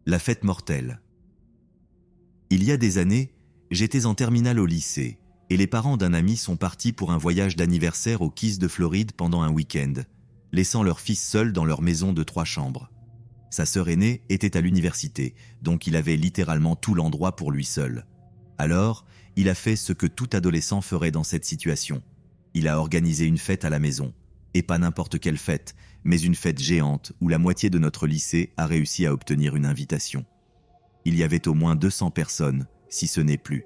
La fête mortelle. Il y a des années, j'étais en terminale au lycée et les parents d'un ami sont partis pour un voyage d'anniversaire aux Keys de Floride pendant un week-end, laissant leur fils seul dans leur maison de 3 chambres. Sa sœur aînée était à l'université, donc il avait littéralement tout l'endroit pour lui seul. Alors, il a fait ce que tout adolescent ferait dans cette situation. Il a organisé une fête à la maison. Et pas n'importe quelle fête, mais une fête géante où la moitié de notre lycée a réussi à obtenir une invitation. Il y avait au moins 200 personnes, si ce n'est plus.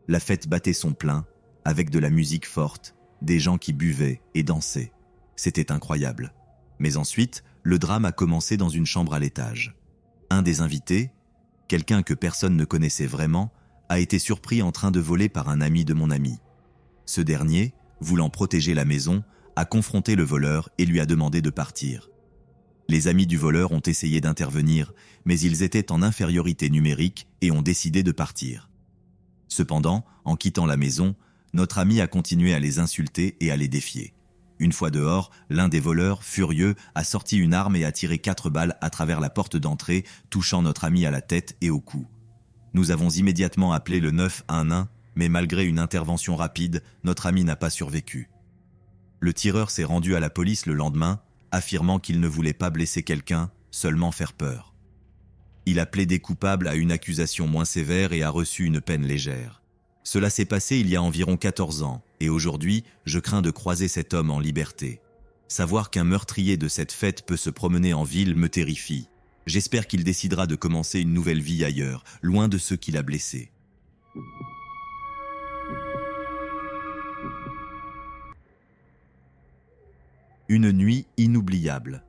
La fête battait son plein, avec de la musique forte, des gens qui buvaient et dansaient. C'était incroyable. Mais ensuite, le drame a commencé dans une chambre à l'étage. Un des invités, quelqu'un que personne ne connaissait vraiment, a été surpris en train de voler par un ami de mon ami. Ce dernier, voulant protéger la maison, a confronté le voleur et lui a demandé de partir. Les amis du voleur ont essayé d'intervenir, mais ils étaient en infériorité numérique et ont décidé de partir. Cependant, en quittant la maison, notre ami a continué à les insulter et à les défier. Une fois dehors, l'un des voleurs, furieux, a sorti une arme et a tiré 4 balles à travers la porte d'entrée, touchant notre ami à la tête et au cou. Nous avons immédiatement appelé le 911, mais malgré une intervention rapide, notre ami n'a pas survécu. Le tireur s'est rendu à la police le lendemain, affirmant qu'il ne voulait pas blesser quelqu'un, seulement faire peur. Il a plaidé coupable à une accusation moins sévère et a reçu une peine légère. Cela s'est passé il y a environ 14 ans, et aujourd'hui, je crains de croiser cet homme en liberté. Savoir qu'un meurtrier de cette fête peut se promener en ville me terrifie. J'espère qu'il décidera de commencer une nouvelle vie ailleurs, loin de ceux qu'il a blessés. Une nuit inoubliable.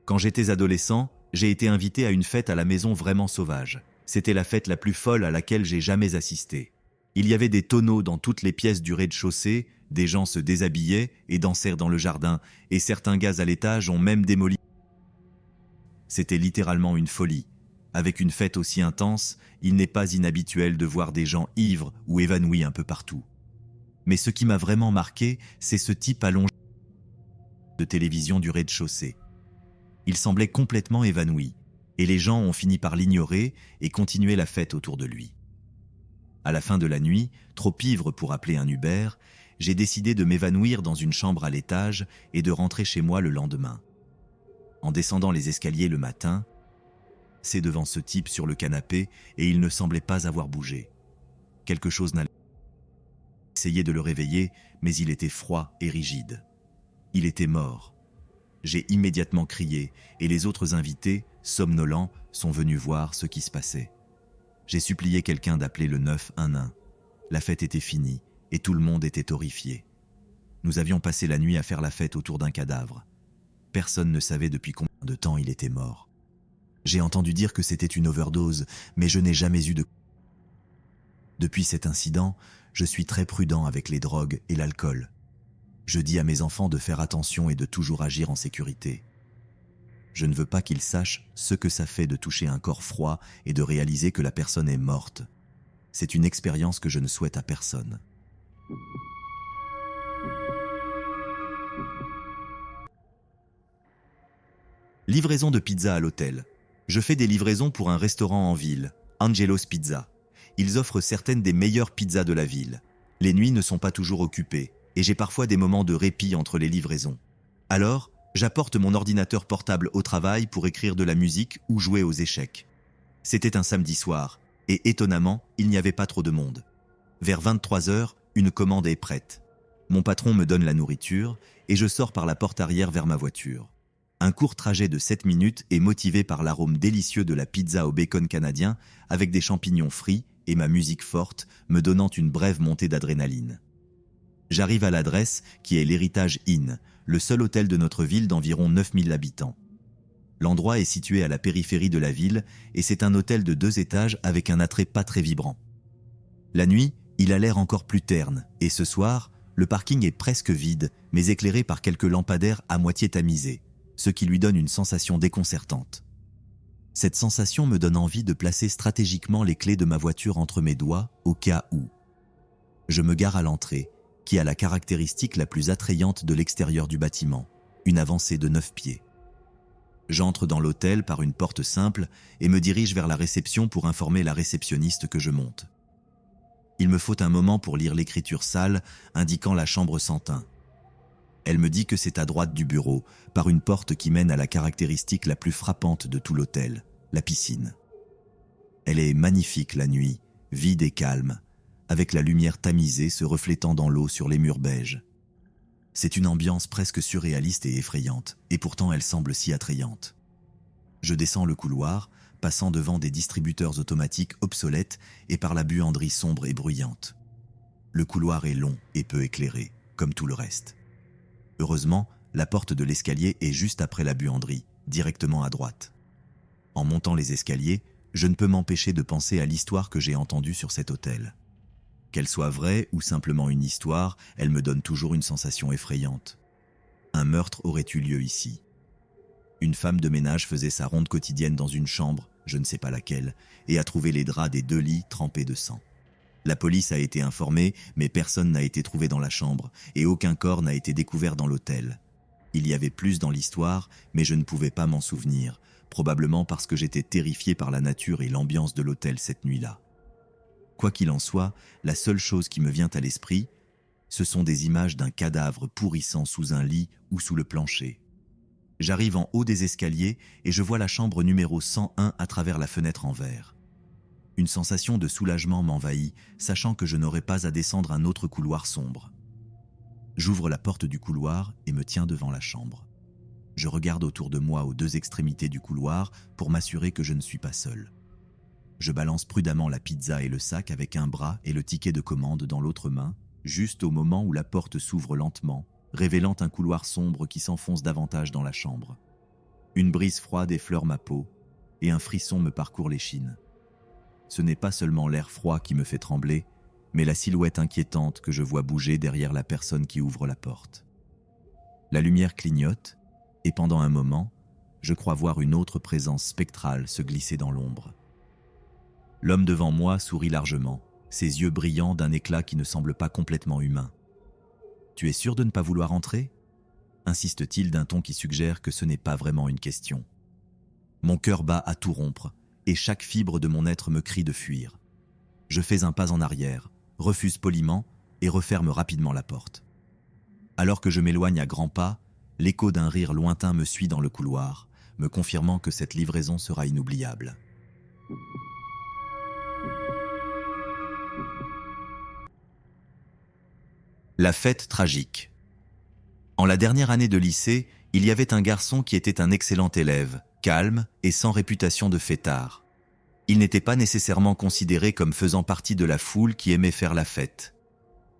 Quand j'étais adolescent, j'ai été invité à une fête à la maison vraiment sauvage. C'était la fête la plus folle à laquelle j'ai jamais assisté. Il y avait des tonneaux dans toutes les pièces du rez-de-chaussée, des gens se déshabillaient et dansèrent dans le jardin, et certains gars à l'étage ont même démoli. C'était littéralement une folie. Avec une fête aussi intense, il n'est pas inhabituel de voir des gens ivres ou évanouis un peu partout. Mais ce qui m'a vraiment marqué, c'est ce type allongé de télévision du rez-de-chaussée. Il semblait complètement évanoui, et les gens ont fini par l'ignorer et continuer la fête autour de lui. À la fin de la nuit, trop ivre pour appeler un Uber, j'ai décidé de m'évanouir dans une chambre à l'étage et de rentrer chez moi le lendemain. En descendant les escaliers le matin, c'est devant ce type sur le canapé et il ne semblait pas avoir bougé. Quelque chose n'allait pas. J'ai essayé de le réveiller, mais il était froid et rigide. Il était mort. J'ai immédiatement crié et les autres invités, somnolents, sont venus voir ce qui se passait. J'ai supplié quelqu'un d'appeler le 911. La fête était finie et tout le monde était horrifié. Nous avions passé la nuit à faire la fête autour d'un cadavre. Personne ne savait depuis combien de temps il était mort. J'ai entendu dire que c'était une overdose, mais je n'ai jamais eu de... Depuis cet incident, je suis très prudent avec les drogues et l'alcool. Je dis à mes enfants de faire attention et de toujours agir en sécurité. Je ne veux pas qu'ils sachent ce que ça fait de toucher un corps froid et de réaliser que la personne est morte. C'est une expérience que je ne souhaite à personne. Livraison de pizza à l'hôtel. Je fais des livraisons pour un restaurant en ville, Angelo's Pizza. Ils offrent certaines des meilleures pizzas de la ville. Les nuits ne sont pas toujours occupées et j'ai parfois des moments de répit entre les livraisons. Alors, j'apporte mon ordinateur portable au travail pour écrire de la musique ou jouer aux échecs. C'était un samedi soir et étonnamment, il n'y avait pas trop de monde. Vers 23h, une commande est prête. Mon patron me donne la nourriture et je sors par la porte arrière vers ma voiture. Un court trajet de 7 minutes est motivé par l'arôme délicieux de la pizza au bacon canadien avec des champignons frits et ma musique forte me donnant une brève montée d'adrénaline. J'arrive à l'adresse qui est l'Héritage Inn, le seul hôtel de notre ville d'environ 9000 habitants. L'endroit est situé à la périphérie de la ville et c'est un hôtel de 2 étages avec un attrait pas très vibrant. La nuit, il a l'air encore plus terne et ce soir, le parking est presque vide mais éclairé par quelques lampadaires à moitié tamisés, ce qui lui donne une sensation déconcertante. Cette sensation me donne envie de placer stratégiquement les clés de ma voiture entre mes doigts au cas où. Je me gare à l'entrée qui a la caractéristique la plus attrayante de l'extérieur du bâtiment, une avancée de 9 pieds. J'entre dans l'hôtel par une porte simple et me dirige vers la réception pour informer la réceptionniste que je monte. Il me faut un moment pour lire l'écriture sale indiquant la chambre 101. Elle me dit que c'est à droite du bureau, par une porte qui mène à la caractéristique la plus frappante de tout l'hôtel, la piscine. Elle est magnifique la nuit, vide et calme, avec la lumière tamisée se reflétant dans l'eau sur les murs beiges. C'est une ambiance presque surréaliste et effrayante, et pourtant elle semble si attrayante. Je descends le couloir, passant devant des distributeurs automatiques obsolètes et par la buanderie sombre et bruyante. Le couloir est long et peu éclairé, comme tout le reste. Heureusement, la porte de l'escalier est juste après la buanderie, directement à droite. En montant les escaliers, je ne peux m'empêcher de penser à l'histoire que j'ai entendue sur cet hôtel. Qu'elle soit vraie ou simplement une histoire, elle me donne toujours une sensation effrayante. Un meurtre aurait eu lieu ici. Une femme de ménage faisait sa ronde quotidienne dans une chambre, je ne sais pas laquelle, et a trouvé les draps des 2 lits trempés de sang. La police a été informée, mais personne n'a été trouvé dans la chambre, et aucun corps n'a été découvert dans l'hôtel. Il y avait plus dans l'histoire, mais je ne pouvais pas m'en souvenir, probablement parce que j'étais terrifié par la nature et l'ambiance de l'hôtel cette nuit-là. Quoi qu'il en soit, la seule chose qui me vient à l'esprit, ce sont des images d'un cadavre pourrissant sous un lit ou sous le plancher. J'arrive en haut des escaliers et je vois la chambre numéro 101 à travers la fenêtre en verre. Une sensation de soulagement m'envahit, sachant que je n'aurai pas à descendre un autre couloir sombre. J'ouvre la porte du couloir et me tiens devant la chambre. Je regarde autour de moi aux 2 extrémités du couloir pour m'assurer que je ne suis pas seul. Je balance prudemment la pizza et le sac avec un bras et le ticket de commande dans l'autre main, juste au moment où la porte s'ouvre lentement, révélant un couloir sombre qui s'enfonce davantage dans la chambre. Une brise froide effleure ma peau et un frisson me parcourt l'échine. Ce n'est pas seulement l'air froid qui me fait trembler, mais la silhouette inquiétante que je vois bouger derrière la personne qui ouvre la porte. La lumière clignote et pendant un moment, je crois voir une autre présence spectrale se glisser dans l'ombre. L'homme devant moi sourit largement, ses yeux brillants d'un éclat qui ne semble pas complètement humain. « Tu es sûr de ne pas vouloir entrer ?» insiste-t-il d'un ton qui suggère que ce n'est pas vraiment une question. Mon cœur bat à tout rompre, et chaque fibre de mon être me crie de fuir. Je fais un pas en arrière, refuse poliment et referme rapidement la porte. Alors que je m'éloigne à grands pas, l'écho d'un rire lointain me suit dans le couloir, me confirmant que cette livraison sera inoubliable. La fête tragique. En la dernière année de lycée, il y avait un garçon qui était un excellent élève, calme et sans réputation de fêtard. Il n'était pas nécessairement considéré comme faisant partie de la foule qui aimait faire la fête.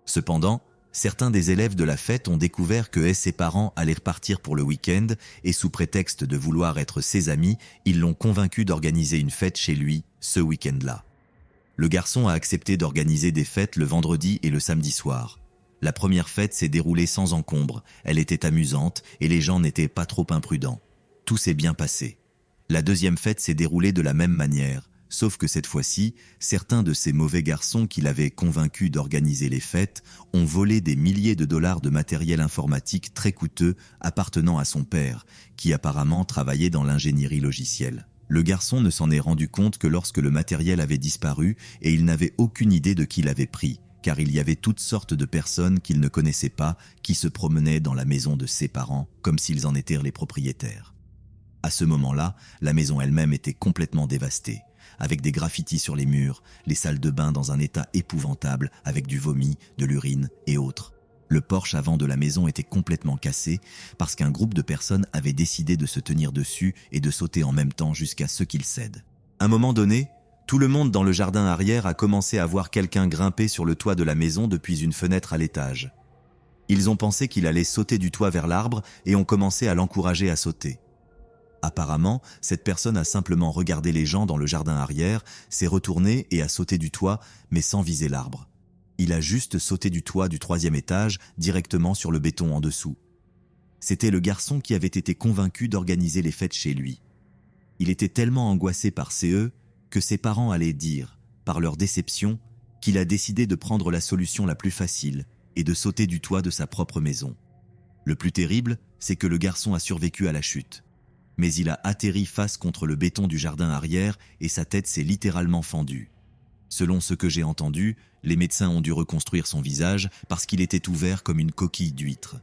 Cependant, certains des élèves de la fête ont découvert que ses parents allaient repartir pour le week-end et sous prétexte de vouloir être ses amis, ils l'ont convaincu d'organiser une fête chez lui ce week-end-là. Le garçon a accepté d'organiser des fêtes le vendredi et le samedi soir. La première fête s'est déroulée sans encombre, elle était amusante et les gens n'étaient pas trop imprudents. Tout s'est bien passé. La deuxième fête s'est déroulée de la même manière, sauf que cette fois-ci, certains de ces mauvais garçons qui l'avaient convaincu d'organiser les fêtes ont volé des milliers de dollars de matériel informatique très coûteux appartenant à son père, qui apparemment travaillait dans l'ingénierie logicielle. Le garçon ne s'en est rendu compte que lorsque le matériel avait disparu et il n'avait aucune idée de qui l'avait pris, car il y avait toutes sortes de personnes qu'il ne connaissait pas qui se promenaient dans la maison de ses parents comme s'ils en étaient les propriétaires. À ce moment-là, la maison elle-même était complètement dévastée, avec des graffitis sur les murs, les salles de bain dans un état épouvantable avec du vomi, de l'urine et autres. Le porche avant de la maison était complètement cassé parce qu'un groupe de personnes avait décidé de se tenir dessus et de sauter en même temps jusqu'à ce qu'il cède. À un moment donné, tout le monde dans le jardin arrière a commencé à voir quelqu'un grimper sur le toit de la maison depuis une fenêtre à l'étage. Ils ont pensé qu'il allait sauter du toit vers l'arbre et ont commencé à l'encourager à sauter. Apparemment, cette personne a simplement regardé les gens dans le jardin arrière, s'est retourné et a sauté du toit, mais sans viser l'arbre. Il a juste sauté du toit du 3e étage, directement sur le béton en dessous. C'était le garçon qui avait été convaincu d'organiser les fêtes chez lui. Il était tellement angoissé par CE que ses parents allaient dire, par leur déception, qu'il a décidé de prendre la solution la plus facile et de sauter du toit de sa propre maison. Le plus terrible, c'est que le garçon a survécu à la chute. Mais il a atterri face contre le béton du jardin arrière et sa tête s'est littéralement fendue. Selon ce que j'ai entendu, les médecins ont dû reconstruire son visage parce qu'il était ouvert comme une coquille d'huître.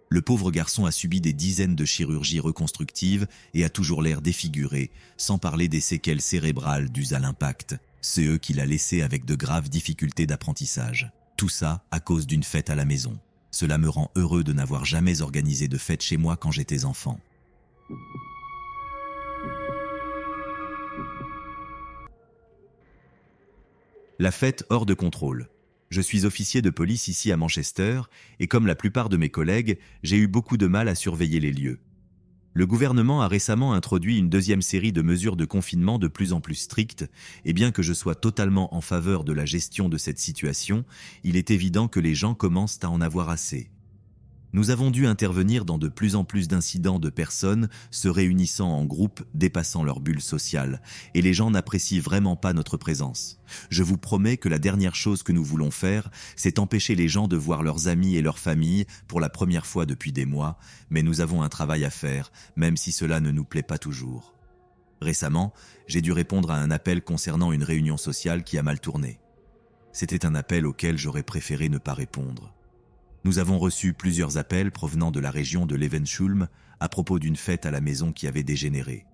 Le pauvre garçon a subi des dizaines de chirurgies reconstructives et a toujours l'air défiguré, sans parler des séquelles cérébrales dues à l'impact, ceux qu'il a laissés avec de graves difficultés d'apprentissage. Tout ça à cause d'une fête à la maison. Cela me rend heureux de n'avoir jamais organisé de fête chez moi quand j'étais enfant. La fête hors de contrôle. Je suis officier de police ici à Manchester et comme la plupart de mes collègues, j'ai eu beaucoup de mal à surveiller les lieux. Le gouvernement a récemment introduit une deuxième série de mesures de confinement de plus en plus strictes et bien que je sois totalement en faveur de la gestion de cette situation, il est évident que les gens commencent à en avoir assez. Nous avons dû intervenir dans de plus en plus d'incidents de personnes se réunissant en groupe dépassant leur bulle sociale, et les gens n'apprécient vraiment pas notre présence. Je vous promets que la dernière chose que nous voulons faire, c'est empêcher les gens de voir leurs amis et leurs familles pour la première fois depuis des mois, mais nous avons un travail à faire, même si cela ne nous plaît pas toujours. Récemment, j'ai dû répondre à un appel concernant une réunion sociale qui a mal tourné. C'était un appel auquel j'aurais préféré ne pas répondre. Nous avons reçu plusieurs appels provenant de la région de Levenshulme à propos d'une fête à la maison qui avait dégénéré.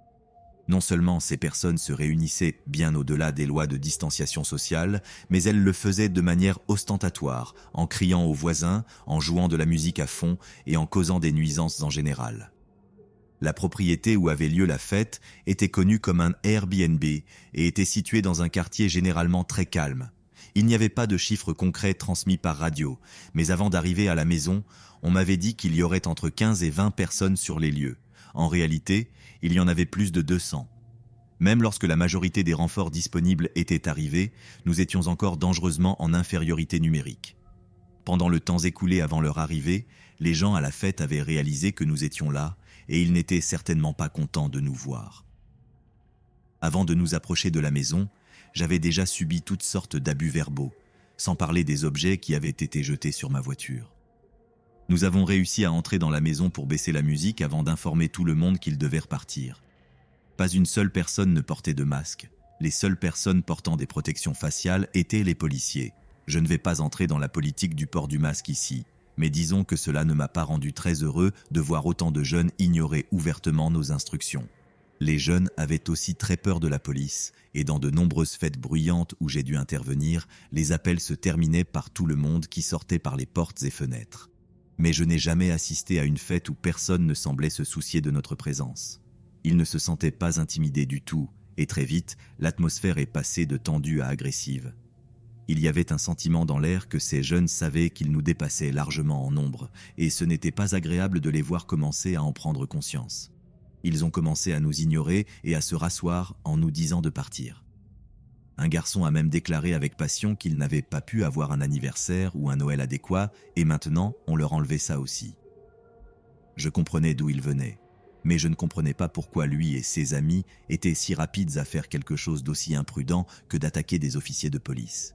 Non seulement ces personnes se réunissaient bien au-delà des lois de distanciation sociale, mais elles le faisaient de manière ostentatoire, en criant aux voisins, en jouant de la musique à fond et en causant des nuisances en général. La propriété où avait lieu la fête était connue comme un Airbnb et était située dans un quartier généralement très calme. Il n'y avait pas de chiffres concrets transmis par radio, mais avant d'arriver à la maison, on m'avait dit qu'il y aurait entre 15 et 20 personnes sur les lieux. En réalité, il y en avait plus de 200. Même lorsque la majorité des renforts disponibles étaient arrivés, nous étions encore dangereusement en infériorité numérique. Pendant le temps écoulé avant leur arrivée, les gens à la fête avaient réalisé que nous étions là, et ils n'étaient certainement pas contents de nous voir. Avant de nous approcher de la maison, j'avais déjà subi toutes sortes d'abus verbaux, sans parler des objets qui avaient été jetés sur ma voiture. Nous avons réussi à entrer dans la maison pour baisser la musique avant d'informer tout le monde qu'ils devaient repartir. Pas une seule personne ne portait de masque. Les seules personnes portant des protections faciales étaient les policiers. Je ne vais pas entrer dans la politique du port du masque ici, mais disons que cela ne m'a pas rendu très heureux de voir autant de jeunes ignorer ouvertement nos instructions. Les jeunes avaient aussi très peur de la police, et dans de nombreuses fêtes bruyantes où j'ai dû intervenir, les appels se terminaient par tout le monde qui sortait par les portes et fenêtres. Mais je n'ai jamais assisté à une fête où personne ne semblait se soucier de notre présence. Ils ne se sentaient pas intimidés du tout, et très vite, l'atmosphère est passée de tendue à agressive. Il y avait un sentiment dans l'air que ces jeunes savaient qu'ils nous dépassaient largement en nombre, et ce n'était pas agréable de les voir commencer à en prendre conscience. Ils ont commencé à nous ignorer et à se rasseoir en nous disant de partir. Un garçon a même déclaré avec passion qu'il n'avait pas pu avoir un anniversaire ou un Noël adéquat et maintenant on leur enlevait ça aussi. Je comprenais d'où il venait, mais je ne comprenais pas pourquoi lui et ses amis étaient si rapides à faire quelque chose d'aussi imprudent que d'attaquer des officiers de police.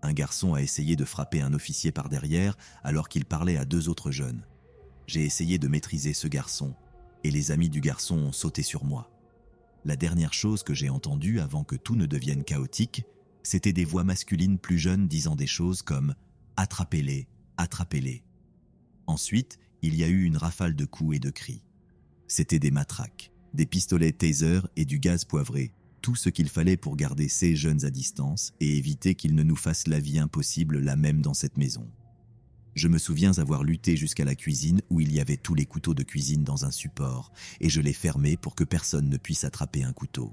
Un garçon a essayé de frapper un officier par derrière alors qu'il parlait à deux autres jeunes. J'ai essayé de maîtriser ce garçon, et les amis du garçon ont sauté sur moi. La dernière chose que j'ai entendue avant que tout ne devienne chaotique, c'était des voix masculines plus jeunes disant des choses comme « Attrapez-les, attrapez-les ». Ensuite, il y a eu une rafale de coups et de cris. C'était des matraques, des pistolets taser et du gaz poivré, tout ce qu'il fallait pour garder ces jeunes à distance et éviter qu'ils ne nous fassent la vie impossible là même dans cette maison. Je me souviens avoir lutté jusqu'à la cuisine où il y avait tous les couteaux de cuisine dans un support et je l'ai fermé pour que personne ne puisse attraper un couteau.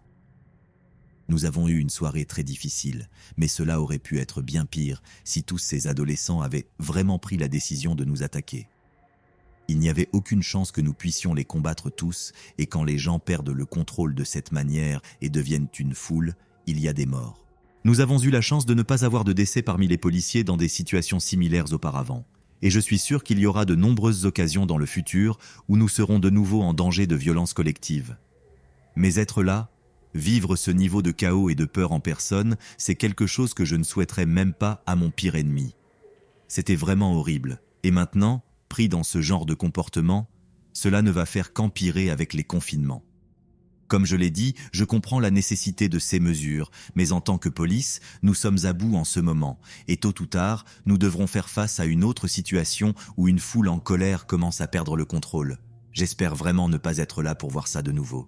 Nous avons eu une soirée très difficile, mais cela aurait pu être bien pire si tous ces adolescents avaient vraiment pris la décision de nous attaquer. Il n'y avait aucune chance que nous puissions les combattre tous et quand les gens perdent le contrôle de cette manière et deviennent une foule, il y a des morts. Nous avons eu la chance de ne pas avoir de décès parmi les policiers dans des situations similaires auparavant. Et je suis sûr qu'il y aura de nombreuses occasions dans le futur où nous serons de nouveau en danger de violence collective. Mais être là, vivre ce niveau de chaos et de peur en personne, c'est quelque chose que je ne souhaiterais même pas à mon pire ennemi. C'était vraiment horrible. Et maintenant, pris dans ce genre de comportement, cela ne va faire qu'empirer avec les confinements. Comme je l'ai dit, je comprends la nécessité de ces mesures, mais en tant que police, nous sommes à bout en ce moment, et tôt ou tard, nous devrons faire face à une autre situation où une foule en colère commence à perdre le contrôle. J'espère vraiment ne pas être là pour voir ça de nouveau.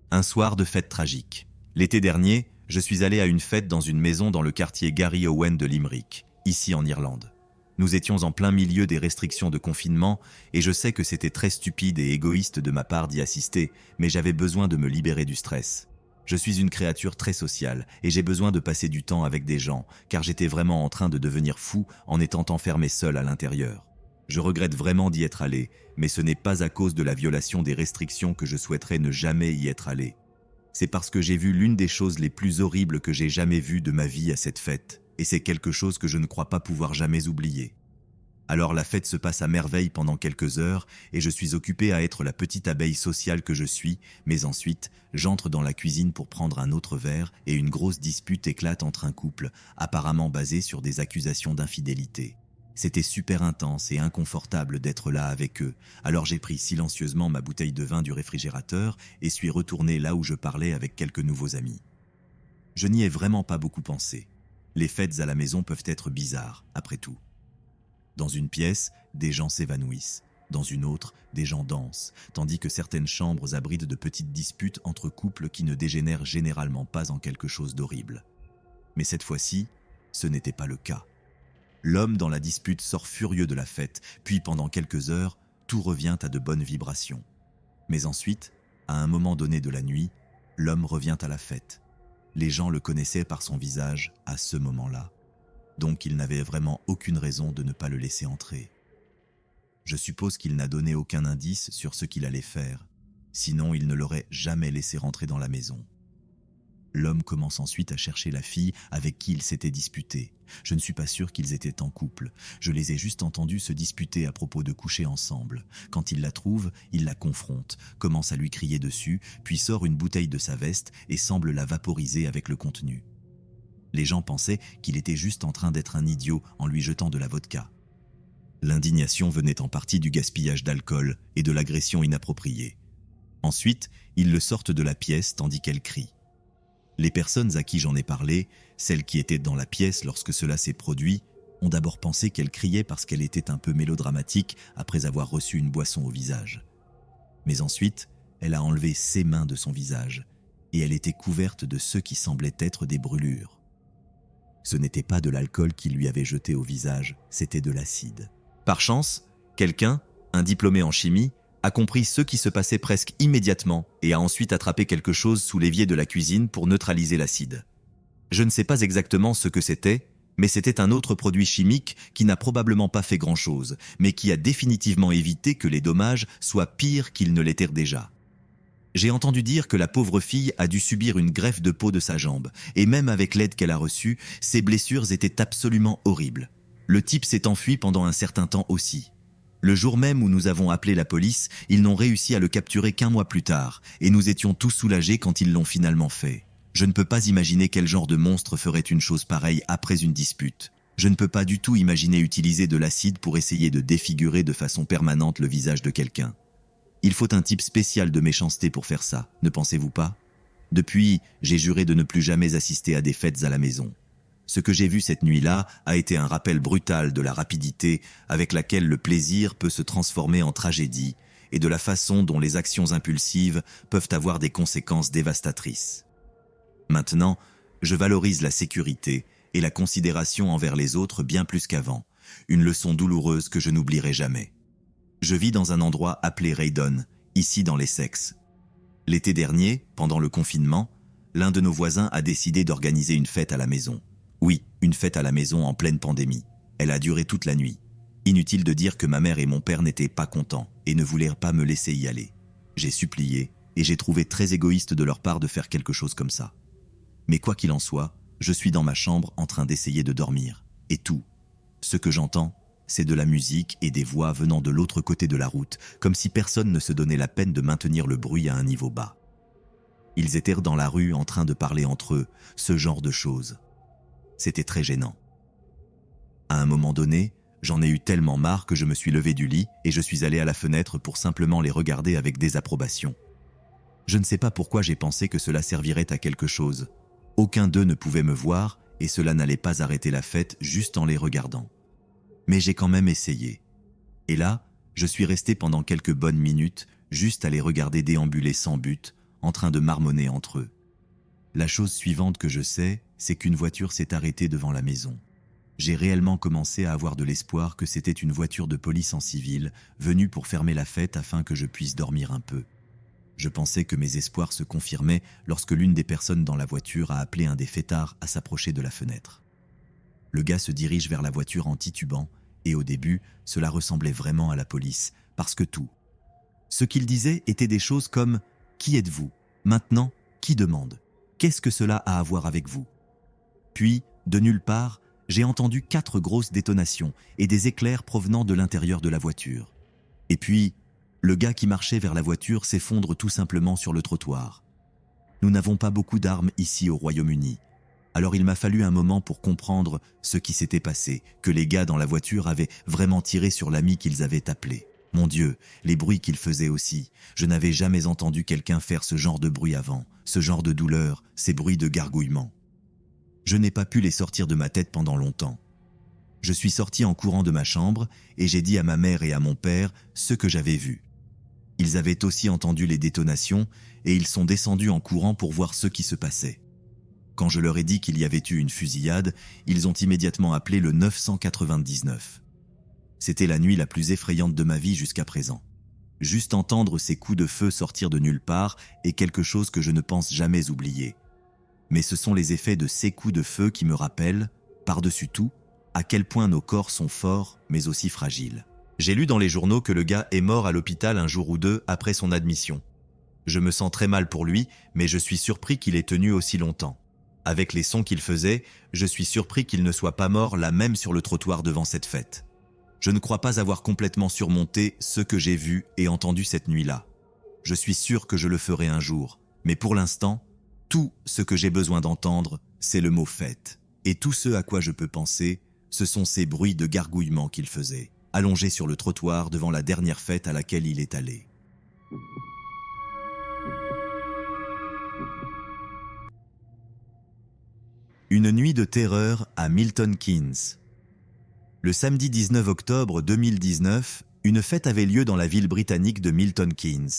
Un soir de fête tragique. L'été dernier, je suis allé à une fête dans une maison dans le quartier Gary Owen de Limerick, ici en Irlande. Nous étions en plein milieu des restrictions de confinement et je sais que c'était très stupide et égoïste de ma part d'y assister, mais j'avais besoin de me libérer du stress. Je suis une créature très sociale et j'ai besoin de passer du temps avec des gens, car j'étais vraiment en train de devenir fou en étant enfermé seul à l'intérieur. Je regrette vraiment d'y être allé, mais ce n'est pas à cause de la violation des restrictions que je souhaiterais ne jamais y être allé. C'est parce que j'ai vu l'une des choses les plus horribles que j'ai jamais vues de ma vie à cette fête, et c'est quelque chose que je ne crois pas pouvoir jamais oublier. Alors la fête se passe à merveille pendant quelques heures, et je suis occupé à être la petite abeille sociale que je suis, mais ensuite, j'entre dans la cuisine pour prendre un autre verre, et une grosse dispute éclate entre un couple, apparemment basé sur des accusations d'infidélité. C'était super intense et inconfortable d'être là avec eux, alors j'ai pris silencieusement ma bouteille de vin du réfrigérateur et suis retourné là où je parlais avec quelques nouveaux amis. Je n'y ai vraiment pas beaucoup pensé. Les fêtes à la maison peuvent être bizarres, après tout. Dans une pièce, des gens s'évanouissent. Dans une autre, des gens dansent, tandis que certaines chambres abritent de petites disputes entre couples qui ne dégénèrent généralement pas en quelque chose d'horrible. Mais cette fois-ci, ce n'était pas le cas. L'homme dans la dispute sort furieux de la fête, puis pendant quelques heures, tout revient à de bonnes vibrations. Mais ensuite, à un moment donné de la nuit, l'homme revient à la fête. Les gens le connaissaient par son visage à ce moment-là, donc il n'avait vraiment aucune raison de ne pas le laisser entrer. Je suppose qu'il n'a donné aucun indice sur ce qu'il allait faire, sinon il ne l'aurait jamais laissé rentrer dans la maison. L'homme commence ensuite à chercher la fille avec qui il s'était disputé. Je ne suis pas sûr qu'ils étaient en couple. Je les ai juste entendus se disputer à propos de coucher ensemble. Quand il la trouve, il la confronte, commence à lui crier dessus, puis sort une bouteille de sa veste et semble la vaporiser avec le contenu. Les gens pensaient qu'il était juste en train d'être un idiot en lui jetant de la vodka. L'indignation venait en partie du gaspillage d'alcool et de l'agression inappropriée. Ensuite, ils le sortent de la pièce tandis qu'elle crie. Les personnes à qui j'en ai parlé, celles qui étaient dans la pièce lorsque cela s'est produit, ont d'abord pensé qu'elle criait parce qu'elle était un peu mélodramatique après avoir reçu une boisson au visage. Mais ensuite, elle a enlevé ses mains de son visage et elle était couverte de ce qui semblait être des brûlures. Ce n'était pas de l'alcool qui lui avait jeté au visage, c'était de l'acide. Par chance, quelqu'un, un diplômé en chimie, a compris ce qui se passait presque immédiatement et a ensuite attrapé quelque chose sous l'évier de la cuisine pour neutraliser l'acide. Je ne sais pas exactement ce que c'était, mais c'était un autre produit chimique qui n'a probablement pas fait grand-chose, mais qui a définitivement évité que les dommages soient pires qu'ils ne l'étaient déjà. J'ai entendu dire que la pauvre fille a dû subir une greffe de peau de sa jambe, et même avec l'aide qu'elle a reçue, ses blessures étaient absolument horribles. Le type s'est enfui pendant un certain temps aussi. Le jour même où nous avons appelé la police, ils n'ont réussi à le capturer qu'un mois plus tard, et nous étions tous soulagés quand ils l'ont finalement fait. Je ne peux pas imaginer quel genre de monstre ferait une chose pareille après une dispute. Je ne peux pas du tout imaginer utiliser de l'acide pour essayer de défigurer de façon permanente le visage de quelqu'un. Il faut un type spécial de méchanceté pour faire ça, ne pensez-vous pas? Depuis, j'ai juré de ne plus jamais assister à des fêtes à la maison. Ce que j'ai vu cette nuit-là a été un rappel brutal de la rapidité avec laquelle le plaisir peut se transformer en tragédie et de la façon dont les actions impulsives peuvent avoir des conséquences dévastatrices. Maintenant, je valorise la sécurité et la considération envers les autres bien plus qu'avant, une leçon douloureuse que je n'oublierai jamais. Je vis dans un endroit appelé Raydon, ici dans l'Essex. L'été dernier, pendant le confinement, l'un de nos voisins a décidé d'organiser une fête à la maison. Oui, une fête à la maison en pleine pandémie. Elle a duré toute la nuit. Inutile de dire que ma mère et mon père n'étaient pas contents et ne voulaient pas me laisser y aller. J'ai supplié et j'ai trouvé très égoïste de leur part de faire quelque chose comme ça. Mais quoi qu'il en soit, je suis dans ma chambre en train d'essayer de dormir. Et tout, ce que j'entends, c'est de la musique et des voix venant de l'autre côté de la route, comme si personne ne se donnait la peine de maintenir le bruit à un niveau bas. Ils étaient dans la rue en train de parler entre eux, ce genre de choses. C'était très gênant. À un moment donné, j'en ai eu tellement marre que je me suis levé du lit et je suis allé à la fenêtre pour simplement les regarder avec désapprobation. Je ne sais pas pourquoi j'ai pensé que cela servirait à quelque chose. Aucun d'eux ne pouvait me voir et cela n'allait pas arrêter la fête juste en les regardant. Mais j'ai quand même essayé. Et là, je suis resté pendant quelques bonnes minutes, juste à les regarder déambuler sans but, en train de marmonner entre eux. La chose suivante que je sais, c'est qu'une voiture s'est arrêtée devant la maison. J'ai réellement commencé à avoir de l'espoir que c'était une voiture de police en civil, venue pour fermer la fête afin que je puisse dormir un peu. Je pensais que mes espoirs se confirmaient lorsque l'une des personnes dans la voiture a appelé un des fêtards à s'approcher de la fenêtre. Le gars se dirige vers la voiture en titubant, et au début, cela ressemblait vraiment à la police, parce que tout. Ce qu'il disait était des choses comme « Qui êtes-vous ? Maintenant, qui demande ? Qu'est-ce que cela a à voir avec vous ?» Puis, de nulle part, j'ai entendu 4 grosses détonations et des éclairs provenant de l'intérieur de la voiture. Et puis, le gars qui marchait vers la voiture s'effondre tout simplement sur le trottoir. Nous n'avons pas beaucoup d'armes ici au Royaume-Uni. Alors il m'a fallu un moment pour comprendre ce qui s'était passé, que les gars dans la voiture avaient vraiment tiré sur l'ami qu'ils avaient appelé. Mon Dieu, les bruits qu'ils faisaient aussi. Je n'avais jamais entendu quelqu'un faire ce genre de bruit avant, ce genre de douleur, ces bruits de gargouillement. Je n'ai pas pu les sortir de ma tête pendant longtemps. Je suis sorti en courant de ma chambre et j'ai dit à ma mère et à mon père ce que j'avais vu. Ils avaient aussi entendu les détonations et ils sont descendus en courant pour voir ce qui se passait. Quand je leur ai dit qu'il y avait eu une fusillade, ils ont immédiatement appelé le 999. C'était la nuit la plus effrayante de ma vie jusqu'à présent. Juste entendre ces coups de feu sortir de nulle part est quelque chose que je ne pense jamais oublier. Mais ce sont les effets de ces coups de feu qui me rappellent, par-dessus tout, à quel point nos corps sont forts mais aussi fragiles. J'ai lu dans les journaux que le gars est mort à l'hôpital un jour ou deux après son admission. Je me sens très mal pour lui, mais je suis surpris qu'il ait tenu aussi longtemps. Avec les sons qu'il faisait, je suis surpris qu'il ne soit pas mort là même sur le trottoir devant cette fête. Je ne crois pas avoir complètement surmonté ce que j'ai vu et entendu cette nuit-là. Je suis sûr que je le ferai un jour, mais pour l'instant, tout ce que j'ai besoin d'entendre, c'est le mot fête. Et tout ce à quoi je peux penser, ce sont ces bruits de gargouillement qu'il faisait, allongé sur le trottoir devant la dernière fête à laquelle il est allé. Une nuit de terreur à Milton Keynes. Le samedi 19 octobre 2019, une fête avait lieu dans la ville britannique de Milton Keynes.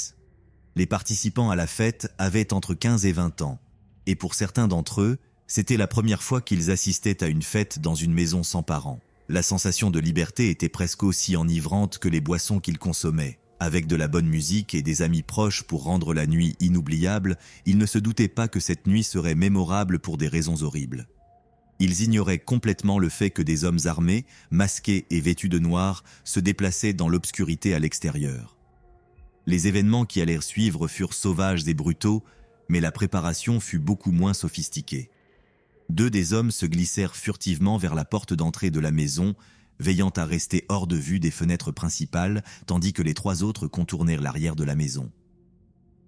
Les participants à la fête avaient entre 15 et 20 ans, et pour certains d'entre eux, c'était la première fois qu'ils assistaient à une fête dans une maison sans parents. La sensation de liberté était presque aussi enivrante que les boissons qu'ils consommaient. Avec de la bonne musique et des amis proches pour rendre la nuit inoubliable, ils ne se doutaient pas que cette nuit serait mémorable pour des raisons horribles. Ils ignoraient complètement le fait que des hommes armés, masqués et vêtus de noir, se déplaçaient dans l'obscurité à l'extérieur. Les événements qui allèrent suivre furent sauvages et brutaux, mais la préparation fut beaucoup moins sophistiquée. 2 des hommes se glissèrent furtivement vers la porte d'entrée de la maison, veillant à rester hors de vue des fenêtres principales, tandis que les 3 autres contournèrent l'arrière de la maison.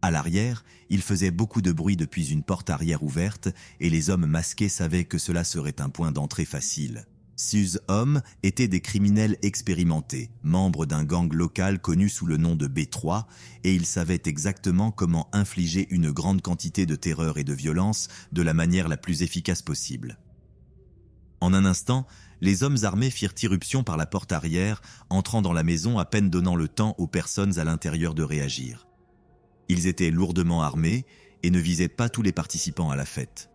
À l'arrière, il faisait beaucoup de bruit depuis une porte arrière ouverte, et les hommes masqués savaient que cela serait un point d'entrée facile. Ces hommes étaient des criminels expérimentés, membres d'un gang local connu sous le nom de B3, et ils savaient exactement comment infliger une grande quantité de terreur et de violence de la manière la plus efficace possible. En un instant, les hommes armés firent irruption par la porte arrière, entrant dans la maison à peine donnant le temps aux personnes à l'intérieur de réagir. Ils étaient lourdement armés et ne visaient pas tous les participants à la fête.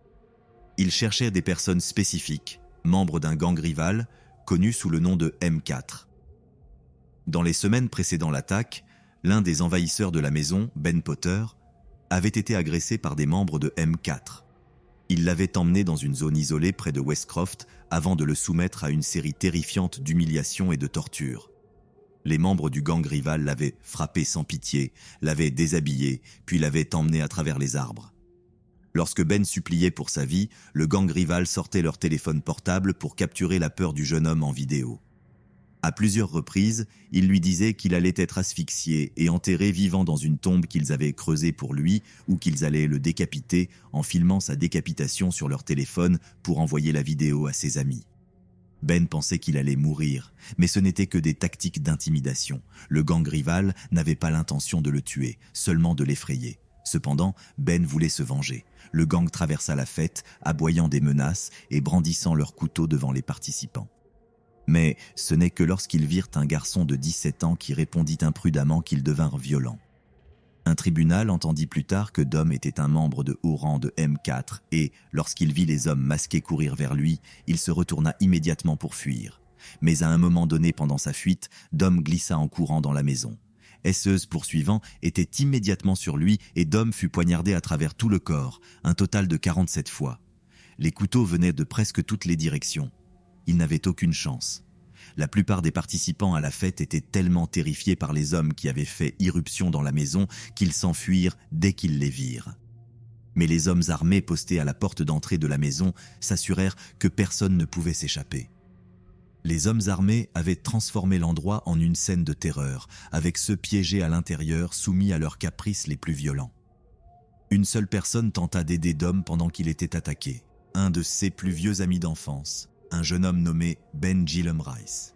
Ils cherchaient des personnes spécifiques, membres d'un gang rival, connu sous le nom de M4. Dans les semaines précédant l'attaque, l'un des envahisseurs de la maison, Ben Potter, avait été agressé par des membres de M4. Ils l'avaient emmené dans une zone isolée près de Westcroft avant de le soumettre à une série terrifiante d'humiliations et de tortures. Les membres du gang rival l'avaient frappé sans pitié, l'avaient déshabillé, puis l'avaient emmené à travers les arbres. Lorsque Ben suppliait pour sa vie, le gang rival sortait leur téléphone portable pour capturer la peur du jeune homme en vidéo. À plusieurs reprises, il lui disait qu'il allait être asphyxié et enterré vivant dans une tombe qu'ils avaient creusée pour lui ou qu'ils allaient le décapiter en filmant sa décapitation sur leur téléphone pour envoyer la vidéo à ses amis. Ben pensait qu'il allait mourir, mais ce n'était que des tactiques d'intimidation. Le gang rival n'avait pas l'intention de le tuer, seulement de l'effrayer. Cependant, Ben voulait se venger. Le gang traversa la fête, aboyant des menaces et brandissant leurs couteaux devant les participants. Mais ce n'est que lorsqu'ils virent un garçon de 17 ans qui répondit imprudemment qu'ils devinrent violents. Un tribunal entendit plus tard que Dom était un membre de haut rang de M4 et, lorsqu'il vit les hommes masqués courir vers lui, il se retourna immédiatement pour fuir. Mais à un moment donné pendant sa fuite, Dom glissa en courant dans la maison. Esseuse poursuivant était immédiatement sur lui et Dom fut poignardé à travers tout le corps, un total de 47 fois. Les couteaux venaient de presque toutes les directions. Il n'avait aucune chance. La plupart des participants à la fête étaient tellement terrifiés par les hommes qui avaient fait irruption dans la maison qu'ils s'enfuirent dès qu'ils les virent. Mais les hommes armés postés à la porte d'entrée de la maison s'assurèrent que personne ne pouvait s'échapper. Les hommes armés avaient transformé l'endroit en une scène de terreur, avec ceux piégés à l'intérieur soumis à leurs caprices les plus violents. Une seule personne tenta d'aider Dom pendant qu'il était attaqué, un de ses plus vieux amis d'enfance, un jeune homme nommé Ben Gillum Rice.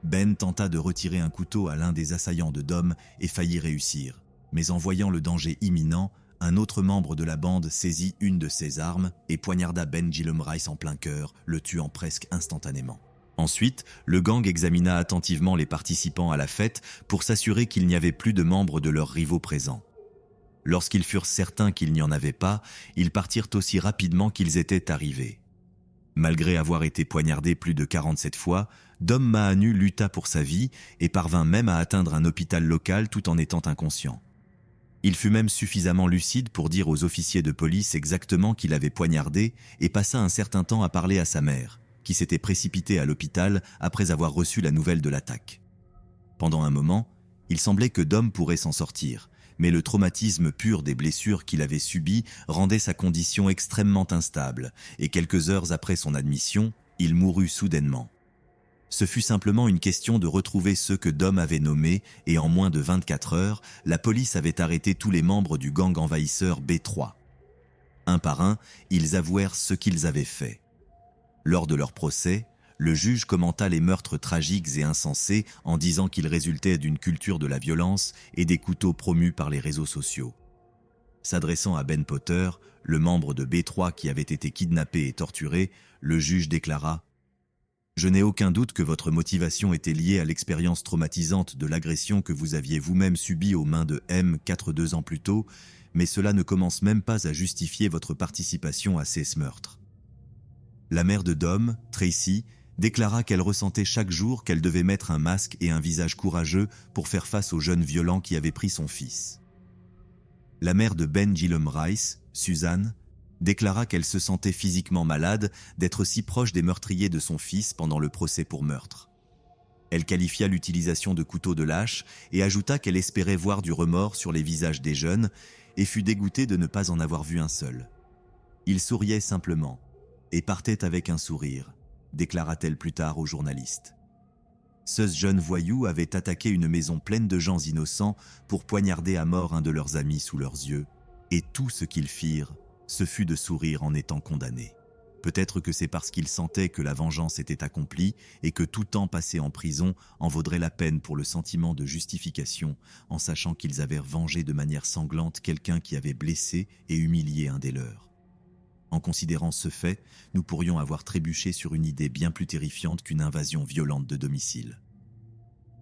Ben tenta de retirer un couteau à l'un des assaillants de Dom et faillit réussir. Mais en voyant le danger imminent, un autre membre de la bande saisit une de ses armes et poignarda Ben Gillum Rice en plein cœur, le tuant presque instantanément. Ensuite, le gang examina attentivement les participants à la fête pour s'assurer qu'il n'y avait plus de membres de leurs rivaux présents. Lorsqu'ils furent certains qu'il n'y en avait pas, ils partirent aussi rapidement qu'ils étaient arrivés. Malgré avoir été poignardé plus de 47 fois, Dom Mahanu lutta pour sa vie et parvint même à atteindre un hôpital local tout en étant inconscient. Il fut même suffisamment lucide pour dire aux officiers de police exactement qui l'avait poignardé et passa un certain temps à parler à sa mère, qui s'était précipitée à l'hôpital après avoir reçu la nouvelle de l'attaque. Pendant un moment, il semblait que Dom pourrait s'en sortir, mais le traumatisme pur des blessures qu'il avait subies rendait sa condition extrêmement instable, et quelques heures après son admission, il mourut soudainement. Ce fut simplement une question de retrouver ceux que Dom avait nommés, et en moins de 24 heures, la police avait arrêté tous les membres du gang envahisseur B3. Un par un, ils avouèrent ce qu'ils avaient fait. Lors de leur procès, le juge commenta les meurtres tragiques et insensés en disant qu'ils résultaient d'une culture de la violence et des couteaux promus par les réseaux sociaux. S'adressant à Ben Potter, le membre de B3 qui avait été kidnappé et torturé, le juge déclara « Je n'ai aucun doute que votre motivation était liée à l'expérience traumatisante de l'agression que vous aviez vous-même subie aux mains de M4 2 ans plus tôt, mais cela ne commence même pas à justifier votre participation à ces meurtres. » La mère de Dom, Tracy, déclara qu'elle ressentait chaque jour qu'elle devait mettre un masque et un visage courageux pour faire face au jeune violent qui avait pris son fils. La mère de Ben Gillum Rice, Suzanne, déclara qu'elle se sentait physiquement malade d'être si proche des meurtriers de son fils pendant le procès pour meurtre. Elle qualifia l'utilisation de couteaux de lâche et ajouta qu'elle espérait voir du remords sur les visages des jeunes et fut dégoûtée de ne pas en avoir vu un seul. Ils souriaient simplement et partaient avec un sourire, déclara-t-elle plus tard aux journalistes. Ce jeune voyou avait attaqué une maison pleine de gens innocents pour poignarder à mort un de leurs amis sous leurs yeux, et tout ce qu'ils firent, ce fut de sourire en étant condamnés. Peut-être que c'est parce qu'ils sentaient que la vengeance était accomplie et que tout temps passé en prison en vaudrait la peine pour le sentiment de justification, en sachant qu'ils avaient vengé de manière sanglante quelqu'un qui avait blessé et humilié un des leurs. En considérant ce fait, nous pourrions avoir trébuché sur une idée bien plus terrifiante qu'une invasion violente de domicile.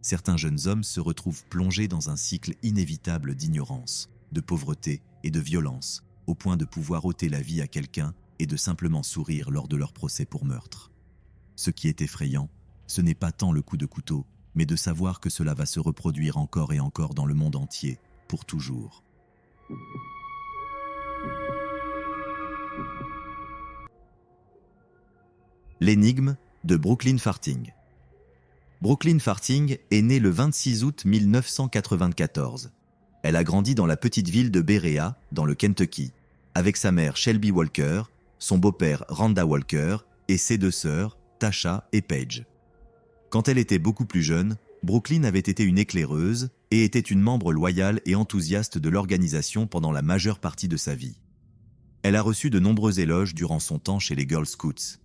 Certains jeunes hommes se retrouvent plongés dans un cycle inévitable d'ignorance, de pauvreté et de violence, au point de pouvoir ôter la vie à quelqu'un et de simplement sourire lors de leur procès pour meurtre. Ce qui est effrayant, ce n'est pas tant le coup de couteau, mais de savoir que cela va se reproduire encore et encore dans le monde entier, pour toujours. L'énigme de Brooklyn Farthing. Brooklyn Farthing est née le 26 août 1994. Elle a grandi dans la petite ville de Berea, dans le Kentucky, avec sa mère Shelby Walker, son beau-père Randa Walker et ses deux sœurs, Tasha et Paige. Quand elle était beaucoup plus jeune, Brooklyn avait été une éclaireuse et était une membre loyale et enthousiaste de l'organisation pendant la majeure partie de sa vie. Elle a reçu de nombreux éloges durant son temps chez les Girl Scouts.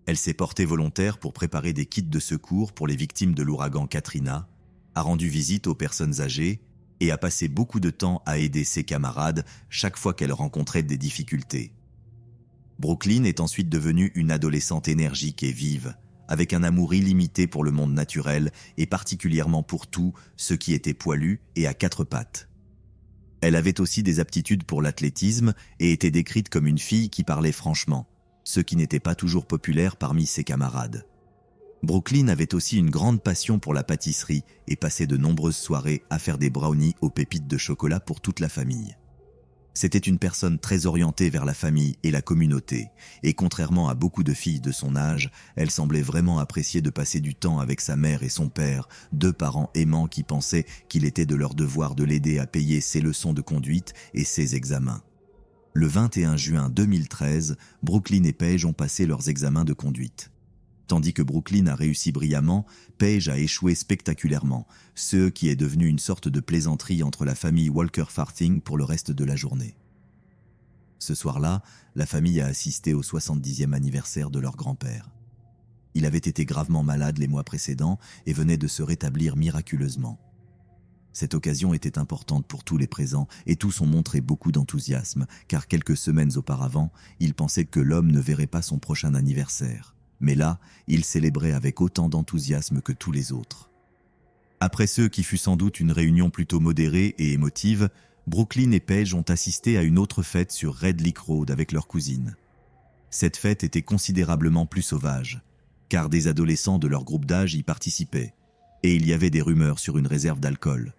Elle s'est portée volontaire pour préparer des kits de secours pour les victimes de l'ouragan Katrina, a rendu visite aux personnes âgées et a passé beaucoup de temps à aider ses camarades chaque fois qu'elle rencontrait des difficultés. Brooklyn est ensuite devenue une adolescente énergique et vive, avec un amour illimité pour le monde naturel et particulièrement pour tout ce qui était poilu et à quatre pattes. Elle avait aussi des aptitudes pour l'athlétisme et était décrite comme une fille qui parlait franchement, ce qui n'était pas toujours populaire parmi ses camarades. Brooklyn avait aussi une grande passion pour la pâtisserie et passait de nombreuses soirées à faire des brownies aux pépites de chocolat pour toute la famille. C'était une personne très orientée vers la famille et la communauté, et contrairement à beaucoup de filles de son âge, elle semblait vraiment apprécier de passer du temps avec sa mère et son père, deux parents aimants qui pensaient qu'il était de leur devoir de l'aider à payer ses leçons de conduite et ses examens. Le 21 juin 2013, Brooklyn et Paige ont passé leurs examens de conduite. Tandis que Brooklyn a réussi brillamment, Paige a échoué spectaculairement, ce qui est devenu une sorte de plaisanterie entre la famille Walker-Farthing pour le reste de la journée. Ce soir-là, la famille a assisté au 70e anniversaire de leur grand-père. Il avait été gravement malade les mois précédents et venait de se rétablir miraculeusement. Cette occasion était importante pour tous les présents et tous ont montré beaucoup d'enthousiasme, car quelques semaines auparavant, ils pensaient que l'homme ne verrait pas son prochain anniversaire. Mais là, il célébrait avec autant d'enthousiasme que tous les autres. Après ce qui fut sans doute une réunion plutôt modérée et émotive, Brooklyn et Paige ont assisté à une autre fête sur Red Lick Road avec leur cousine. Cette fête était considérablement plus sauvage, car des adolescents de leur groupe d'âge y participaient, et il y avait des rumeurs sur une réserve d'alcool.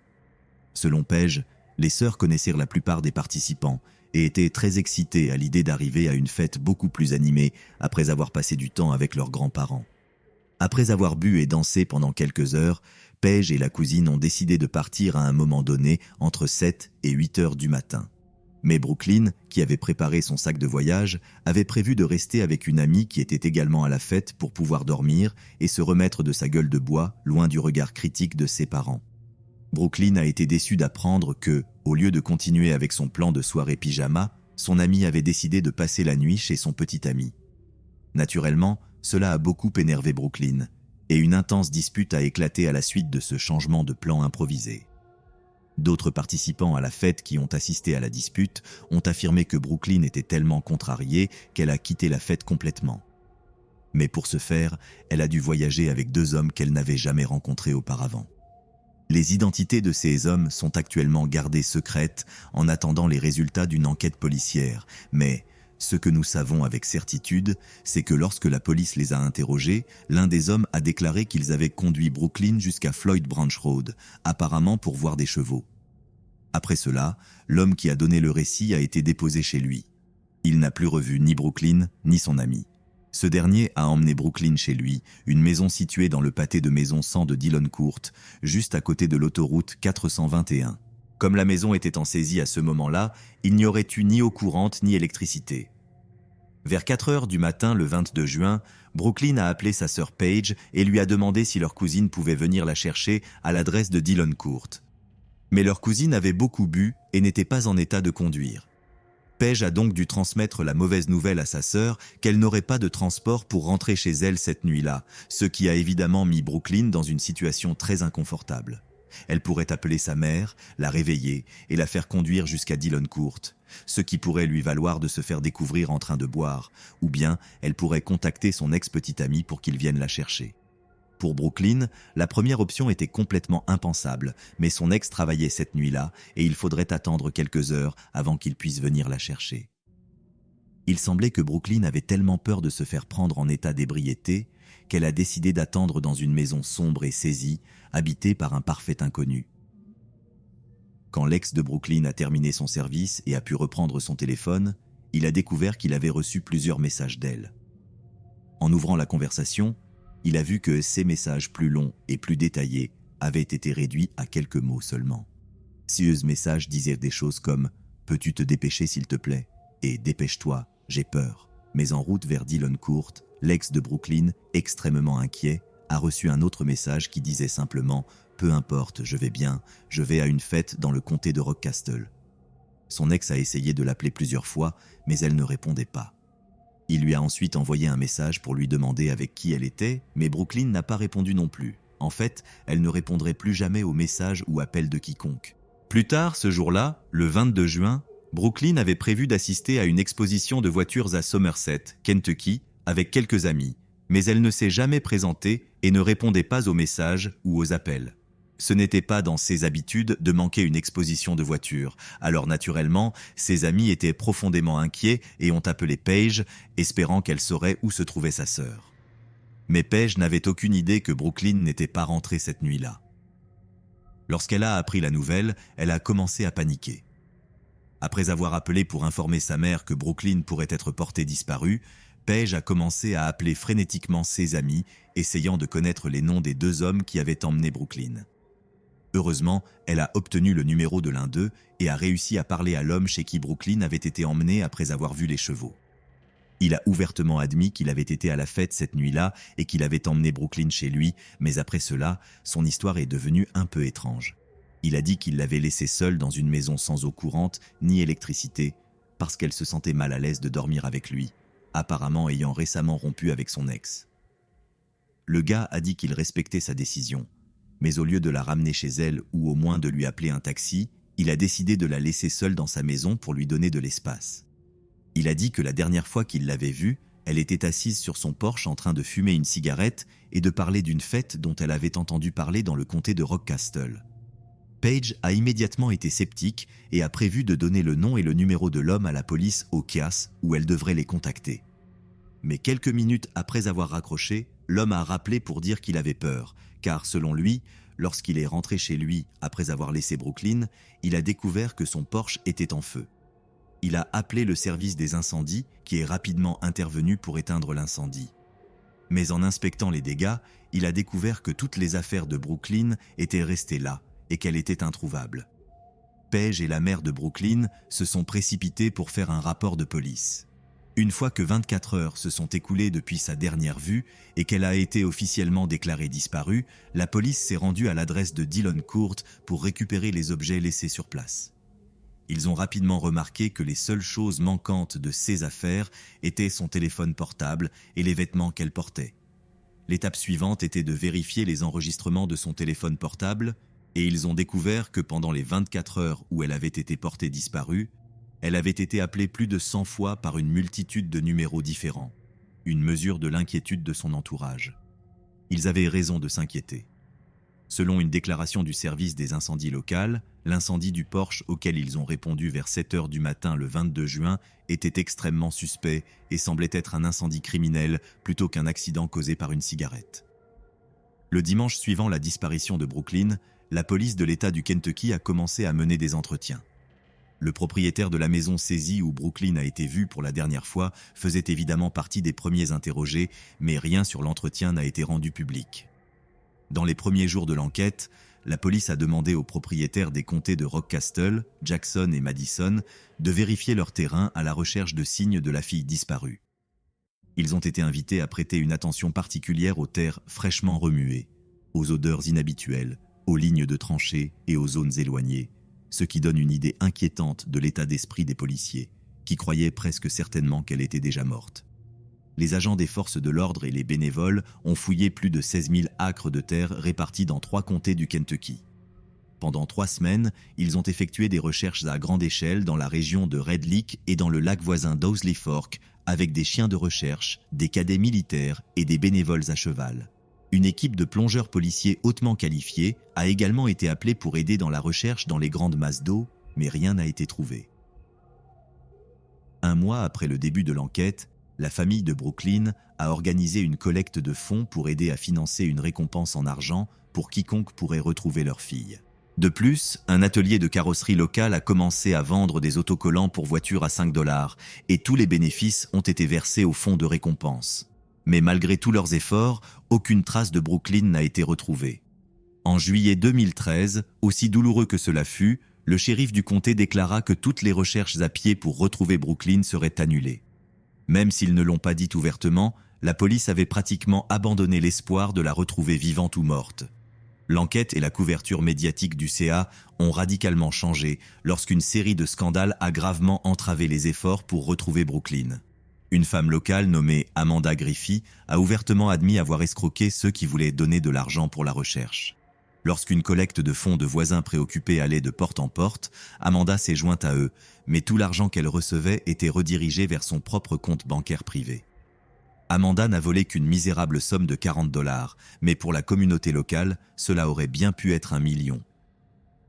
Selon Paige, les sœurs connaissaient la plupart des participants et étaient très excitées à l'idée d'arriver à une fête beaucoup plus animée après avoir passé du temps avec leurs grands-parents. Après avoir bu et dansé pendant quelques heures, Paige et la cousine ont décidé de partir à un moment donné entre 7 et 8 heures du matin. Mais Brooklyn, qui avait préparé son sac de voyage, avait prévu de rester avec une amie qui était également à la fête pour pouvoir dormir et se remettre de sa gueule de bois, loin du regard critique de ses parents. Brooklyn a été déçue d'apprendre que, au lieu de continuer avec son plan de soirée pyjama, son amie avait décidé de passer la nuit chez son petit ami. Naturellement, cela a beaucoup énervé Brooklyn, et une intense dispute a éclaté à la suite de ce changement de plan improvisé. D'autres participants à la fête qui ont assisté à la dispute ont affirmé que Brooklyn était tellement contrariée qu'elle a quitté la fête complètement. Mais pour ce faire, elle a dû voyager avec deux hommes qu'elle n'avait jamais rencontrés auparavant. Les identités de ces hommes sont actuellement gardées secrètes en attendant les résultats d'une enquête policière, mais ce que nous savons avec certitude, c'est que lorsque la police les a interrogés, l'un des hommes a déclaré qu'ils avaient conduit Brooklyn jusqu'à Floyd Branch Road, apparemment pour voir des chevaux. Après cela, l'homme qui a donné le récit a été déposé chez lui. Il n'a plus revu ni Brooklyn ni son ami. Ce dernier a emmené Brooklyn chez lui, une maison située dans le pâté de maison 100 de Dillon Court, juste à côté de l'autoroute 421. Comme la maison était en saisie à ce moment-là, il n'y aurait eu ni eau courante ni électricité. Vers 4 heures du matin le 22 juin, Brooklyn a appelé sa sœur Paige et lui a demandé si leur cousine pouvait venir la chercher à l'adresse de Dillon Court. Mais leur cousine avait beaucoup bu et n'était pas en état de conduire. Paige a donc dû transmettre la mauvaise nouvelle à sa sœur qu'elle n'aurait pas de transport pour rentrer chez elle cette nuit-là, ce qui a évidemment mis Brooklyn dans une situation très inconfortable. Elle pourrait appeler sa mère, la réveiller et la faire conduire jusqu'à Dillon Court, ce qui pourrait lui valoir de se faire découvrir en train de boire, ou bien elle pourrait contacter son ex-petit ami pour qu'il vienne la chercher. Pour Brooklyn, la première option était complètement impensable, mais son ex travaillait cette nuit-là et il faudrait attendre quelques heures avant qu'il puisse venir la chercher. Il semblait que Brooklyn avait tellement peur de se faire prendre en état d'ébriété qu'elle a décidé d'attendre dans une maison sombre et saisie, habitée par un parfait inconnu. Quand l'ex de Brooklyn a terminé son service et a pu reprendre son téléphone, il a découvert qu'il avait reçu plusieurs messages d'elle. En ouvrant la conversation, il a vu que ces messages plus longs et plus détaillés avaient été réduits à quelques mots seulement. Ces messages disaient des choses comme « Peux-tu te dépêcher s'il te plaît ?» et « Dépêche-toi, j'ai peur ». Mais en route vers Dillon Court, l'ex de Brooklyn, extrêmement inquiet, a reçu un autre message qui disait simplement « Peu importe, je vais bien, je vais à une fête dans le comté de Rockcastle ». Son ex a essayé de l'appeler plusieurs fois, mais elle ne répondait pas. Il lui a ensuite envoyé un message pour lui demander avec qui elle était, mais Brooklyn n'a pas répondu non plus. En fait, elle ne répondrait plus jamais aux messages ou appels de quiconque. Plus tard, ce jour-là, le 22 juin, Brooklyn avait prévu d'assister à une exposition de voitures à Somerset, Kentucky, avec quelques amis, mais elle ne s'est jamais présentée et ne répondait pas aux messages ou aux appels. Ce n'était pas dans ses habitudes de manquer une exposition de voitures, alors naturellement, ses amis étaient profondément inquiets et ont appelé Paige, espérant qu'elle saurait où se trouvait sa sœur. Mais Paige n'avait aucune idée que Brooklyn n'était pas rentrée cette nuit-là. Lorsqu'elle a appris la nouvelle, elle a commencé à paniquer. Après avoir appelé pour informer sa mère que Brooklyn pourrait être portée disparue, Paige a commencé à appeler frénétiquement ses amis, essayant de connaître les noms des 2 hommes qui avaient emmené Brooklyn. Heureusement, elle a obtenu le numéro de l'un d'eux et a réussi à parler à l'homme chez qui Brooklyn avait été emmenée après avoir vu les chevaux. Il a ouvertement admis qu'il avait été à la fête cette nuit-là et qu'il avait emmené Brooklyn chez lui, mais après cela, son histoire est devenue un peu étrange. Il a dit qu'il l'avait laissée seule dans une maison sans eau courante ni électricité parce qu'elle se sentait mal à l'aise de dormir avec lui, apparemment ayant récemment rompu avec son ex. Le gars a dit qu'il respectait sa décision, mais au lieu de la ramener chez elle ou au moins de lui appeler un taxi, il a décidé de la laisser seule dans sa maison pour lui donner de l'espace. Il a dit que la dernière fois qu'il l'avait vue, elle était assise sur son porche en train de fumer une cigarette et de parler d'une fête dont elle avait entendu parler dans le comté de Rockcastle. Paige a immédiatement été sceptique et a prévu de donner le nom et le numéro de l'homme à la police au Cass où elle devrait les contacter. Mais quelques minutes après avoir raccroché, l'homme a rappelé pour dire qu'il avait peur, car selon lui, lorsqu'il est rentré chez lui après avoir laissé Brooklyn, il a découvert que son Porsche était en feu. Il a appelé le service des incendies qui est rapidement intervenu pour éteindre l'incendie. Mais en inspectant les dégâts, il a découvert que toutes les affaires de Brooklyn étaient restées là et qu'elle était introuvable. Paige et la mère de Brooklyn se sont précipités pour faire un rapport de police. Une fois que 24 heures se sont écoulées depuis sa dernière vue et qu'elle a été officiellement déclarée disparue, la police s'est rendue à l'adresse de Dillon Court pour récupérer les objets laissés sur place. Ils ont rapidement remarqué que les seules choses manquantes de ses affaires étaient son téléphone portable et les vêtements qu'elle portait. L'étape suivante était de vérifier les enregistrements de son téléphone portable et ils ont découvert que pendant les 24 heures où elle avait été portée disparue, elle avait été appelée plus de 100 fois par une multitude de numéros différents, une mesure de l'inquiétude de son entourage. Ils avaient raison de s'inquiéter. Selon une déclaration du service des incendies local, l'incendie du Porsche auquel ils ont répondu vers 7 heures du matin le 22 juin était extrêmement suspect et semblait être un incendie criminel plutôt qu'un accident causé par une cigarette. Le dimanche suivant la disparition de Brooklyn, la police de l'État du Kentucky a commencé à mener des entretiens. Le propriétaire de la maison saisie où Brooklyn a été vue pour la dernière fois faisait évidemment partie des premiers interrogés, mais rien sur l'entretien n'a été rendu public. Dans les premiers jours de l'enquête, la police a demandé aux propriétaires des comtés de Rockcastle, Jackson et Madison de vérifier leur terrain à la recherche de signes de la fille disparue. Ils ont été invités à prêter une attention particulière aux terres fraîchement remuées, aux odeurs inhabituelles, aux lignes de tranchées et aux zones éloignées, ce qui donne une idée inquiétante de l'état d'esprit des policiers, qui croyaient presque certainement qu'elle était déjà morte. Les agents des forces de l'ordre et les bénévoles ont fouillé plus de 16 000 acres de terre répartis dans 3 comtés du Kentucky. Pendant 3 semaines, ils ont effectué des recherches à grande échelle dans la région de Red Lick et dans le lac voisin d'Owsley Fork, avec des chiens de recherche, des cadets militaires et des bénévoles à cheval. Une équipe de plongeurs policiers hautement qualifiés a également été appelée pour aider dans la recherche dans les grandes masses d'eau, mais rien n'a été trouvé. Un mois après le début de l'enquête, la famille de Brooklyn a organisé une collecte de fonds pour aider à financer une récompense en argent pour quiconque pourrait retrouver leur fille. De plus, un atelier de carrosserie local a commencé à vendre des autocollants pour voitures à 5 $ et tous les bénéfices ont été versés au fonds de récompense. Mais malgré tous leurs efforts, aucune trace de Brooklyn n'a été retrouvée. En juillet 2013, aussi douloureux que cela fut, le shérif du comté déclara que toutes les recherches à pied pour retrouver Brooklyn seraient annulées. Même s'ils ne l'ont pas dit ouvertement, la police avait pratiquement abandonné l'espoir de la retrouver vivante ou morte. L'enquête et la couverture médiatique du CA ont radicalement changé lorsqu'une série de scandales a gravement entravé les efforts pour retrouver Brooklyn. Une femme locale nommée Amanda Griffith a ouvertement admis avoir escroqué ceux qui voulaient donner de l'argent pour la recherche. Lorsqu'une collecte de fonds de voisins préoccupés allait de porte en porte, Amanda s'est jointe à eux, mais tout l'argent qu'elle recevait était redirigé vers son propre compte bancaire privé. Amanda n'a volé qu'une misérable somme de $40, mais pour la communauté locale, cela aurait bien pu être 1 million.